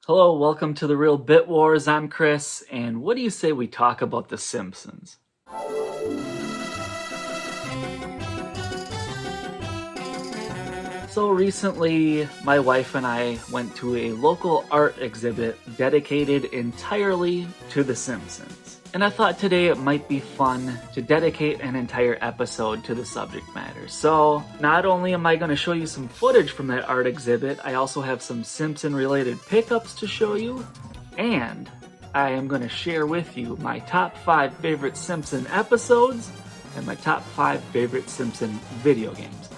Hello, welcome to the Real Bit Wars. I'm Chris, and what do you say we talk about The Simpsons? So recently, my wife and I went to a local art exhibit dedicated entirely to The Simpsons. And I thought today it might be fun to dedicate an entire episode to the subject matter. So not only am I going to show you some footage from that art exhibit, I also have some Simpson-related pickups to show you, and I am going to share with you my top 5 favorite Simpson episodes and my top 5 favorite Simpson video games.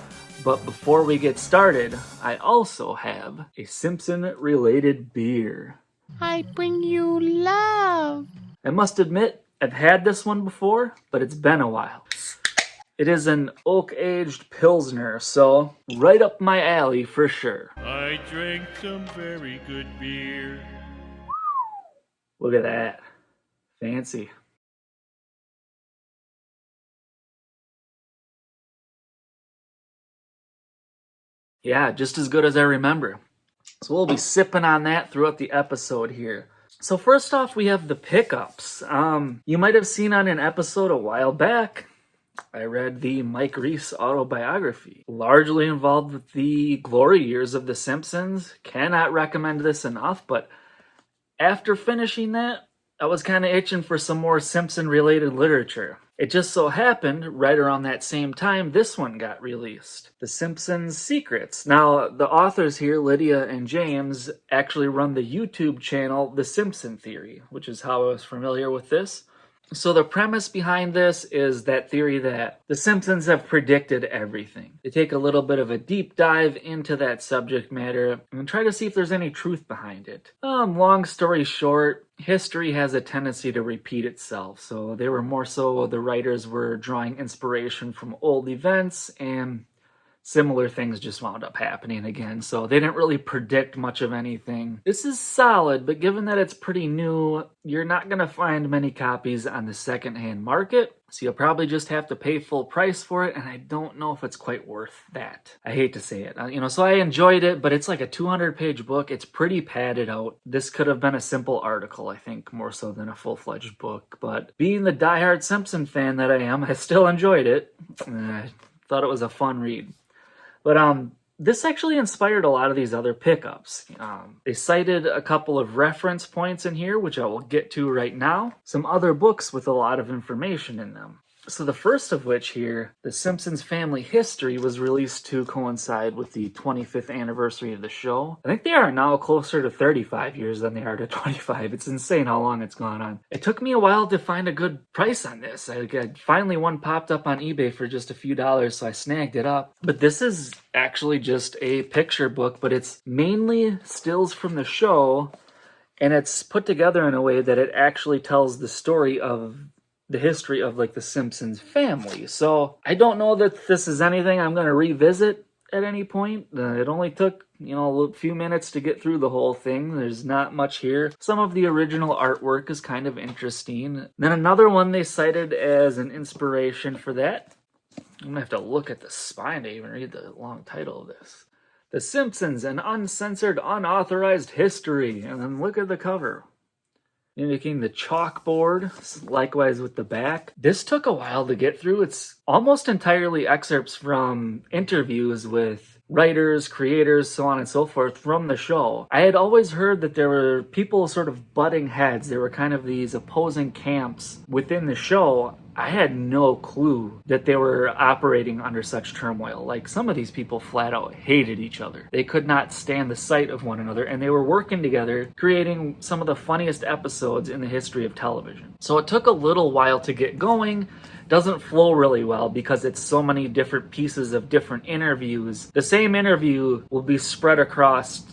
But before we get started, I also have a Simpson-related beer. I bring you love. I must admit, I've had this one before, but it's been a while. It is an oak-aged Pilsner, so right up my alley for sure. I drank some very good beer. Look at that. Fancy. Yeah, just as good as I remember. So we'll be sipping on that throughout the episode here. So first off, we have the pickups. You might have seen on an episode a while back, I read the Mike Reiss autobiography, largely involved with the glory years of The Simpsons. Cannot recommend this enough, but after finishing that, I was kind of itching for some more Simpson-related literature. It just so happened, right around that same time, this one got released. The Simpsons Secrets. Now, the authors here, Lydia and James, actually run the YouTube channel The Simpson Theory, which is how I was familiar with this. So the premise behind this is that theory that the Simpsons have predicted everything. They take a little bit of a deep dive into that subject matter and try to see if there's any truth behind it. Long story short, history has a tendency to repeat itself. So they were more so, the writers were drawing inspiration from old events, and similar things just wound up happening again, so they didn't really predict much of anything. This is solid, but given that it's pretty new, you're not going to find many copies on the secondhand market, so you'll probably just have to pay full price for it, and I don't know if it's quite worth that. I hate to say it. So I enjoyed it, but it's like a 200-page book. It's pretty padded out. This could have been a simple article, I think, more so than a full-fledged book, but being the diehard Simpson fan that I am, I still enjoyed it. I thought it was a fun read. But this actually inspired a lot of these other pickups. They cited a couple of reference points in here, which I will get to right now. Some other books with a lot of information in them. So the first of which here, The Simpsons Family History, was released to coincide with the 25th anniversary of the show. I think they are now closer to 35 years than they are to 25. It's insane how long it's gone on. It took me a while to find a good price on this. Finally one popped up on eBay for just a few dollars, so I snagged it up. But this is actually just a picture book, but it's mainly stills from the show, and it's put together in a way that it actually tells the story of the history of like the Simpsons family. So I don't know that this is anything I'm going to revisit at any point. It only took, a few minutes to get through the whole thing. There's not much here. Some of the original artwork is kind of interesting. Then another one they cited as an inspiration for that. I'm going to have to look at the spine to even read the long title of this. The Simpsons, an uncensored, unauthorized history. And then look at the cover. Mimicking the chalkboard, likewise with the back. This took a while to get through. It's almost entirely excerpts from interviews with writers, creators, so on and so forth from the show. I had always heard that there were people sort of butting heads. There were kind of these opposing camps within the show. I had no clue that they were operating under such turmoil. Like, some of these people flat out hated each other. They could not stand the sight of one another, and they were working together, creating some of the funniest episodes in the history of television. So it took a little while to get going. Doesn't flow really well because it's so many different pieces of different interviews. The same interview will be spread across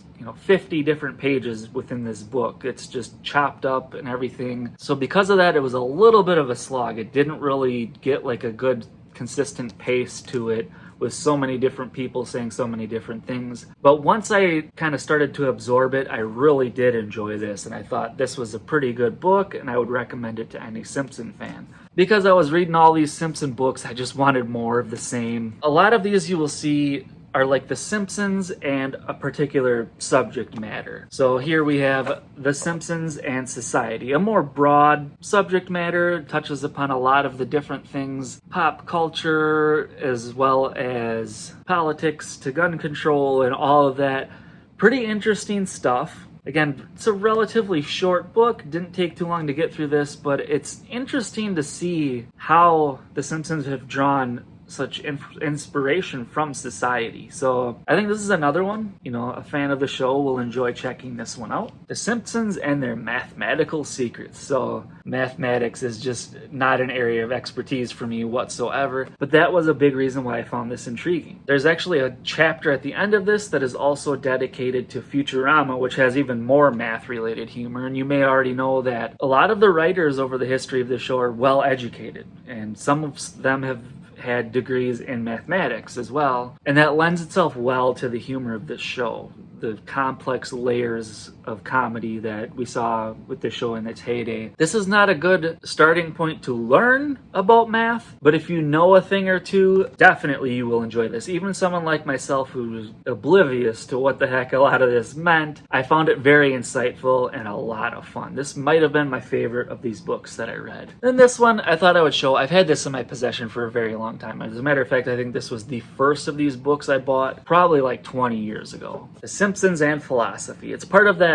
50 different pages within this book. It's just chopped up and everything. So because of that, it was a little bit of a slog. It didn't really get like a good consistent pace to it with so many different people saying so many different things. But once I kind of started to absorb it, I really did enjoy this, and I thought this was a pretty good book, and I would recommend it to any Simpson fan. Because I was reading all these Simpson books, I just wanted more of the same. A lot of these you will see are like The Simpsons and a particular subject matter. So here we have The Simpsons and society, a more broad subject matter, touches upon a lot of the different things, pop culture as well as politics to gun control and all of that. Pretty interesting stuff. Again, it's a relatively short book, didn't take too long to get through this, but it's interesting to see how The Simpsons have drawn such inspiration from society. So I think this is another one, a fan of the show will enjoy checking this one out. The Simpsons and their mathematical secrets. So mathematics is just not an area of expertise for me whatsoever, but that was a big reason why I found this intriguing. There's actually a chapter at the end of this that is also dedicated to Futurama, which has even more math related humor, and you may already know that a lot of the writers over the history of the show are well educated, and some of them have had degrees in mathematics as well, and that lends itself well to the humor of this show, the complex layers of comedy that we saw with the show in its heyday. This is not a good starting point to learn about math, but if you know a thing or two, definitely you will enjoy this. Even someone like myself who's oblivious to what the heck a lot of this meant, I found it very insightful and a lot of fun. This might have been my favorite of these books that I read. Then this one I thought I would show. I've had this in my possession for a very long time. As a matter of fact, I think this was the first of these books I bought probably like 20 years ago. The Simpsons and Philosophy. It's part of that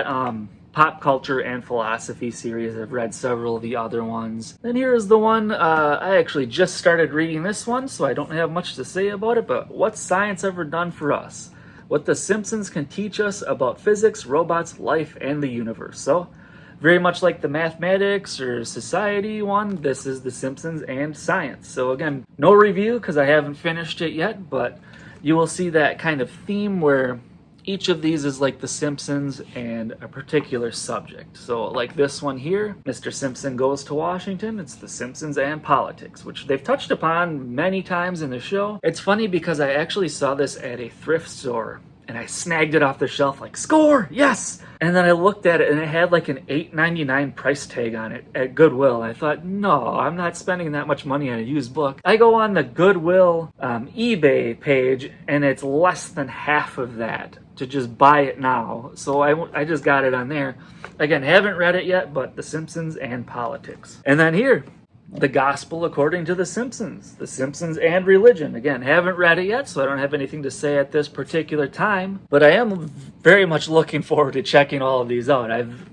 pop culture and philosophy series. I've read several of the other ones. Then here is the one, I actually just started reading this one, so I don't have much to say about it, but What's Science Ever Done for Us? What the Simpsons Can Teach Us About Physics, Robots, Life, and the Universe. So, very much like the mathematics or society one, this is The Simpsons and science. So again, no review because I haven't finished it yet, but you will see that kind of theme where each of these is like The Simpsons and a particular subject. So like this one here, Mr. Simpson Goes to Washington, it's The Simpsons and politics, which they've touched upon many times in the show. It's funny because I actually saw this at a thrift store and I snagged it off the shelf like, score, yes! And then I looked at it and it had like an $8.99 price tag on it at Goodwill. I thought, no, I'm not spending that much money on a used book. I go on the Goodwill eBay page and it's less than half of that to just buy it now. So I just got it on there. Again, haven't read it yet, but The Simpsons and politics. And then here, The Gospel According to The Simpsons. The Simpsons and Religion. Again, haven't read it yet, so I don't have anything to say at this particular time, but I am very much looking forward to checking all of these out. I've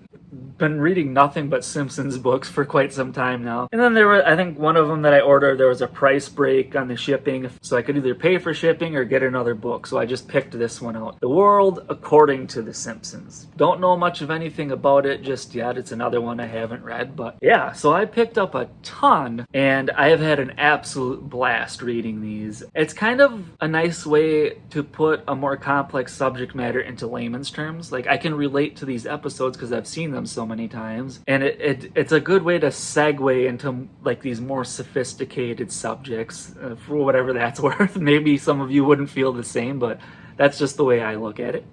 been reading nothing but Simpsons books for quite some time now. And then there were, I think one of them that I ordered, there was a price break on the shipping, so I could either pay for shipping or get another book. So I just picked this one out. The World According to The Simpsons. Don't know much of anything about it just yet. It's another one I haven't read, but yeah, so I picked up a ton and I have had an absolute blast reading these. It's kind of a nice way to put a more complex subject matter into layman's terms. Like I can relate to these episodes because I've seen them so many times, and it's a good way to segue into like these more sophisticated subjects for whatever that's worth. Maybe some of you wouldn't feel the same, but that's just the way I look at it.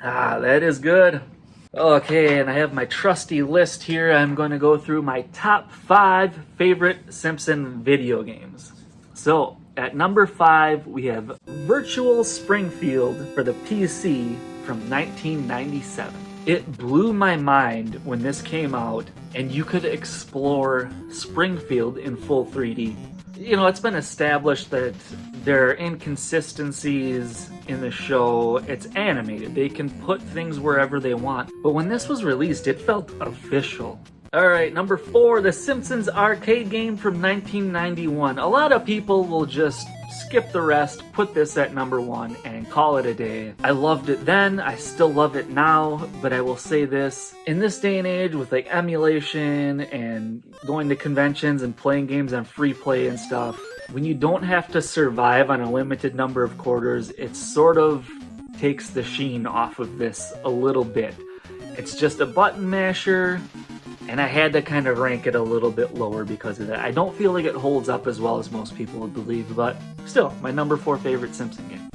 That is good. Okay, and I have my trusty list here. I'm going to go through my top 5 favorite Simpson video games. So at number 5, we have Virtual Springfield for the PC from 1997. It blew my mind when this came out and you could explore Springfield in full 3D. You know, it's been established that there are inconsistencies in the show. It's animated. They can put things wherever they want. But when this was released, it felt official. Alright, number 4, The Simpsons arcade game from 1991. A lot of people will just skip the rest, put this at number 1, and call it a day. I loved it then, I still love it now, but I will say this, in this day and age with like emulation and going to conventions and playing games on free play and stuff, when you don't have to survive on a limited number of quarters, it sort of takes the sheen off of this a little bit. It's just a button masher, and I had to kind of rank it a little bit lower because of that. I don't feel like it holds up as well as most people would believe, but still, my number 4 favorite Simpson game.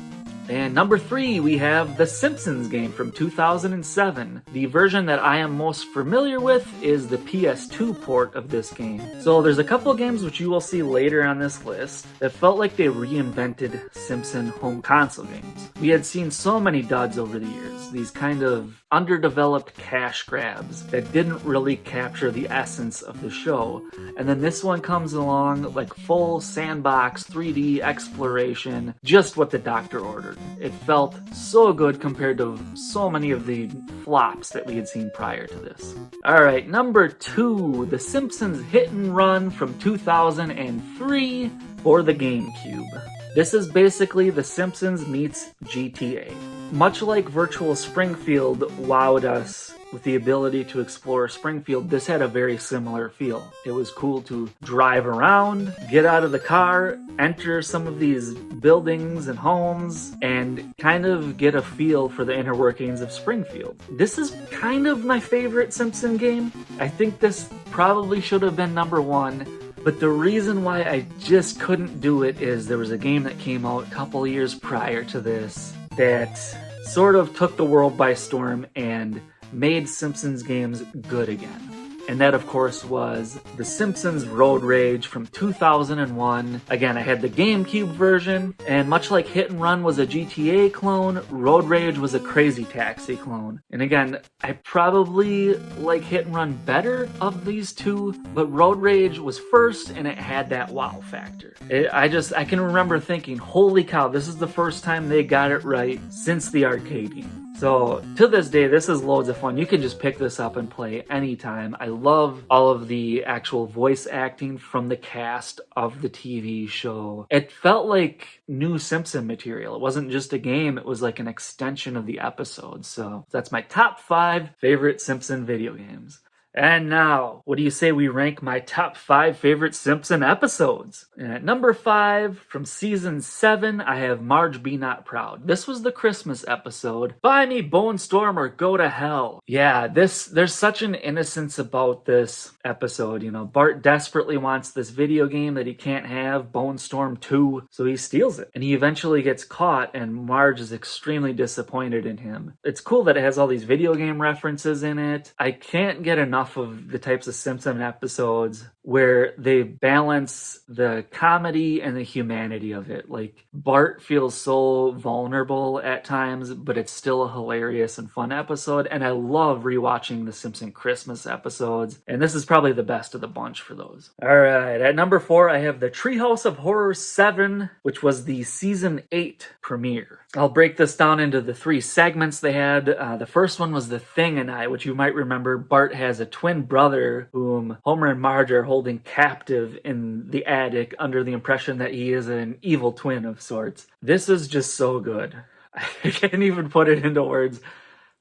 And number 3, we have the Simpsons game from 2007. The version that I am most familiar with is the PS2 port of this game. So there's a couple of games which you will see later on this list that felt like they reinvented Simpson home console games. We had seen so many duds over the years, these kind of underdeveloped cash grabs that didn't really capture the essence of the show. And then this one comes along like full sandbox 3D exploration, just what the doctor ordered. It felt so good compared to so many of the flops that we had seen prior to this. Alright, number 2, The Simpsons Hit and Run from 2003 for the GameCube. This is basically The Simpsons meets GTA. Much like Virtual Springfield wowed us with the ability to explore Springfield, this had a very similar feel. It was cool to drive around, get out of the car, enter some of these buildings and homes, and kind of get a feel for the inner workings of Springfield. This is kind of my favorite Simpson game. I think this probably should have been number 1. But the reason why I just couldn't do it is there was a game that came out a couple years prior to this that sort of took the world by storm and made Simpsons games good again. And that, of course, was The Simpsons Road Rage from 2001. Again, I had the GameCube version, and much like Hit and Run was a GTA clone, Road Rage was a Crazy Taxi clone. And again, I probably like Hit and Run better of these two, but Road Rage was first, and it had that wow factor. I can remember thinking, holy cow, this is the first time they got it right since the arcade game. So, to this day, this is loads of fun. You can just pick this up and play anytime. I love all of the actual voice acting from the cast of the TV show. It felt like new Simpson material. It wasn't just a game, it was like an extension of the episode. So, that's my top 5 favorite Simpson video games. And now, what do you say we rank my top 5 favorite Simpson episodes? And at number 5, from season 7, I have Marge Be Not Proud. This was the Christmas episode. Buy me Bone Storm or go to hell. Yeah, there's such an innocence about this episode. You know, Bart desperately wants this video game that he can't have, Bone Storm 2, so he steals it. And he eventually gets caught, and Marge is extremely disappointed in him. It's cool that it has all these video game references in it. I can't get enough of the types of Simpson episodes where they balance the comedy and the humanity of it. Like, Bart feels so vulnerable at times, but it's still a hilarious and fun episode, and I love rewatching the Simpson Christmas episodes, and this is probably the best of the bunch for those. Alright, at number 4, I have the Treehouse of Horror 7, which was the season 8 premiere. I'll break this down into the 3 segments they had. The first one was The Thing and I, which you might remember Bart has a twin brother whom Homer and Marge are holding captive in the attic under the impression that he is an evil twin of sorts. This is just so good. I can't even put it into words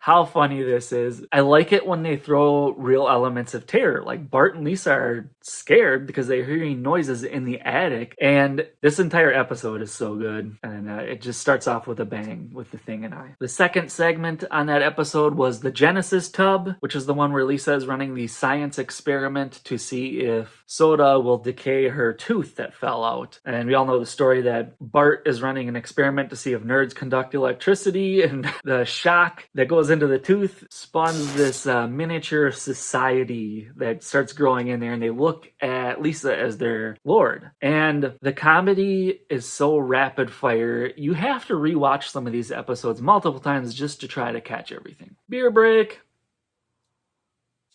how funny this is. I like it when they throw real elements of terror. Like Bart and Lisa are scared because they're hearing noises in the attic. And this entire episode is so good. And it just starts off with a bang with The Thing and I. The second segment on that episode was the Genesis tub, which is the one where Lisa is running the science experiment to see if Soda will decay her tooth that fell out. And we all know the story that Bart is running an experiment to see if nerds conduct electricity, and the shock that goes into the tooth spawns this miniature society that starts growing in there, and they look at Lisa as their lord. And the comedy is so rapid fire, you have to rewatch some of these episodes multiple times just to try to catch everything. Beer break.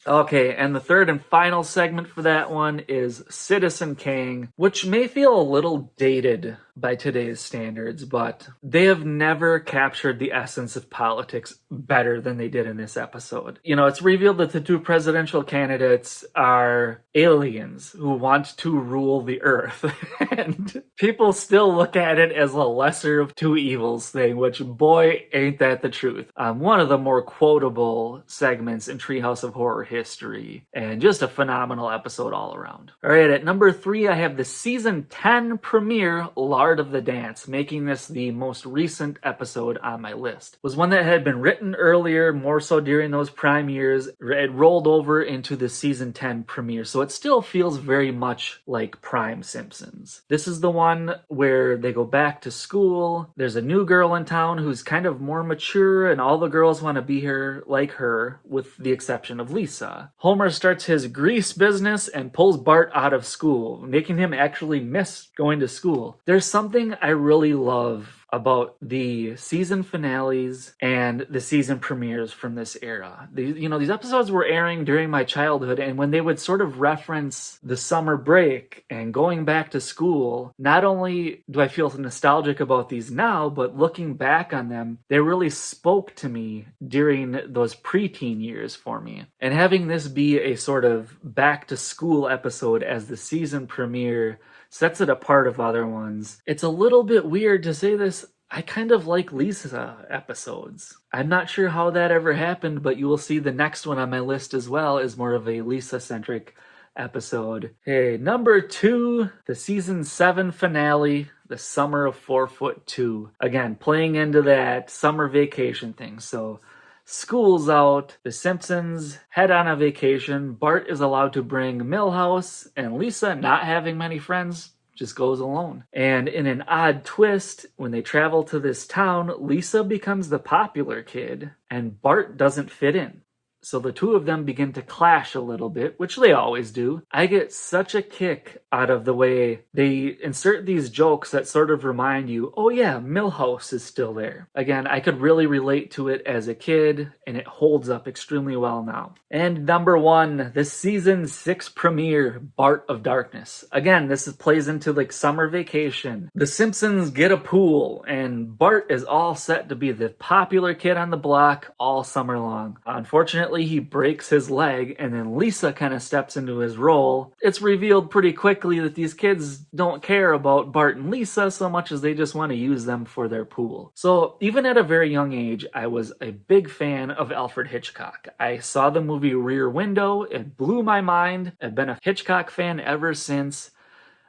Okay, and the third and final segment for that one is Citizen Kang, which may feel a little dated by today's standards, but they have never captured the essence of politics better than they did in this episode. You know, it's revealed that the 2 presidential candidates are aliens who want to rule the earth, and people still look at it as a lesser of 2 evils thing, which, boy, ain't that the truth. One of the more quotable segments in Treehouse of Horror history, and just a phenomenal episode all around. All right, at number 3, I have the season 10 premiere, Large Art of the Dance, making this the most recent episode on my list. It was one that had been written earlier, more so during those prime years. It rolled over into the season 10 premiere, so it still feels very much like prime Simpsons. This is the one where they go back to school. There's a new girl in town who's kind of more mature, and all the girls want to be her like her, with the exception of Lisa. Homer starts his grease business and pulls Bart out of school, making him actually miss going to school. There's something I really love about the season finales and the season premieres from this era. These episodes were airing during my childhood, and when they would sort of reference the summer break and going back to school, not only do I feel nostalgic about these now, but looking back on them, they really spoke to me during those preteen years for me. And having this be a sort of back to school episode as the season premiere sets it apart of other ones. It's a little bit weird to say this. I kind of like Lisa episodes. I'm not sure how that ever happened, but you will see the next one on my list as well is more of a Lisa-centric episode. Hey, number 2, the season 7 finale, The Summer of 4'2". Again, playing into that summer vacation thing. So school's out, the Simpsons head on a vacation, Bart is allowed to bring Milhouse, and Lisa, not having many friends, just goes alone. And in an odd twist, when they travel to this town, Lisa becomes the popular kid, and Bart doesn't fit in. So the two of them begin to clash a little bit, which they always do. I get such a kick out of the way they insert these jokes that sort of remind you, oh yeah, Milhouse is still there. Again, I could really relate to it as a kid, and it holds up extremely well now. And number 1, the season 6 premiere, Bart of Darkness. Again, this plays into like summer vacation. The Simpsons get a pool, and Bart is all set to be the popular kid on the block all summer long. Unfortunately, he breaks his leg, and then Lisa kind of steps into his role. It's revealed pretty quickly that these kids don't care about Bart and Lisa so much as they just want to use them for their pool. So even at a very young age, I was a big fan of Alfred Hitchcock. I saw the movie Rear Window. It blew my mind. I've been a Hitchcock fan ever since.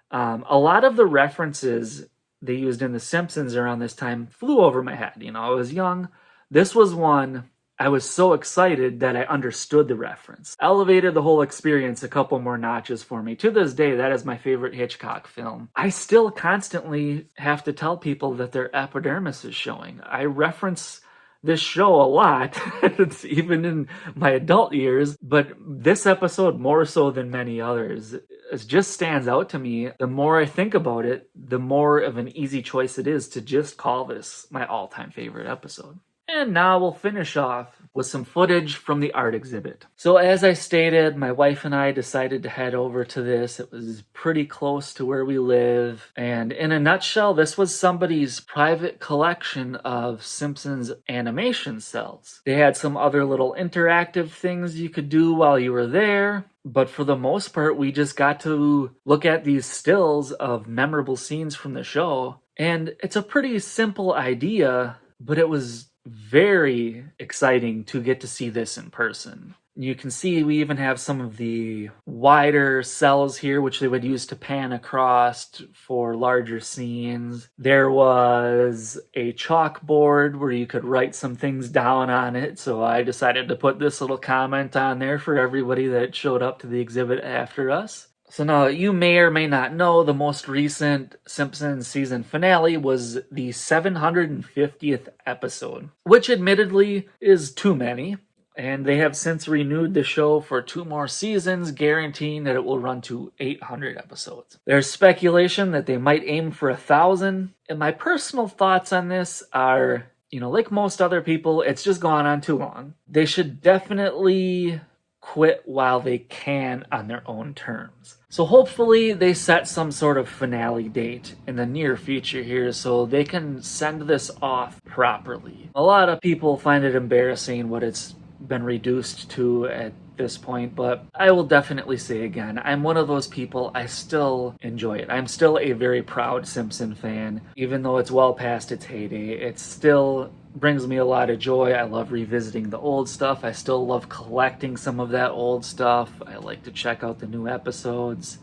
A lot of the references they used in The Simpsons around this time flew over my head. I was young. This was one I was so excited that I understood the reference. Elevated the whole experience a couple more notches for me. To this day, that is my favorite Hitchcock film. I still constantly have to tell people that their epidermis is showing. I reference this show a lot, it's even in my adult years, but this episode more so than many others. It just stands out to me. The more I think about it, the more of an easy choice it is to just call this my all-time favorite episode. And now we'll finish off with some footage from the art exhibit. So as I stated, my wife and I decided to head over to this. It was pretty close to where we live. And in a nutshell, this was somebody's private collection of Simpsons animation cells. They had some other little interactive things you could do while you were there. But for the most part, we just got to look at these stills of memorable scenes from the show. And it's a pretty simple idea, but it was very exciting to get to see this in person. You can see we even have some of the wider cells here, which they would use to pan across for larger scenes. There was a chalkboard where you could write some things down on it, so I decided to put this little comment on there for everybody that showed up to the exhibit after us. So now, you may or may not know, the most recent Simpsons season finale was the 750th episode, which admittedly is too many, and they have since renewed the show for 2 more seasons, guaranteeing that it will run to 800 episodes. There's speculation that they might aim for 1,000, and my personal thoughts on this are, like most other people, it's just gone on too long. They should definitely quit while they can on their own terms. So hopefully they set some sort of finale date in the near future here so they can send this off properly. A lot of people find it embarrassing what it's been reduced to at this point, but I will definitely say again, I'm one of those people, I still enjoy it. I'm still a very proud Simpson fan, even though it's well past its heyday. It still brings me a lot of joy. I love revisiting the old stuff. I still love collecting some of that old stuff. I like to check out the new episodes.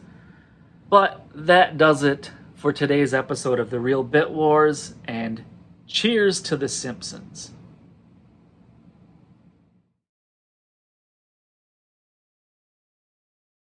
But that does it for today's episode of The Real Bit Wars, and cheers to The Simpsons.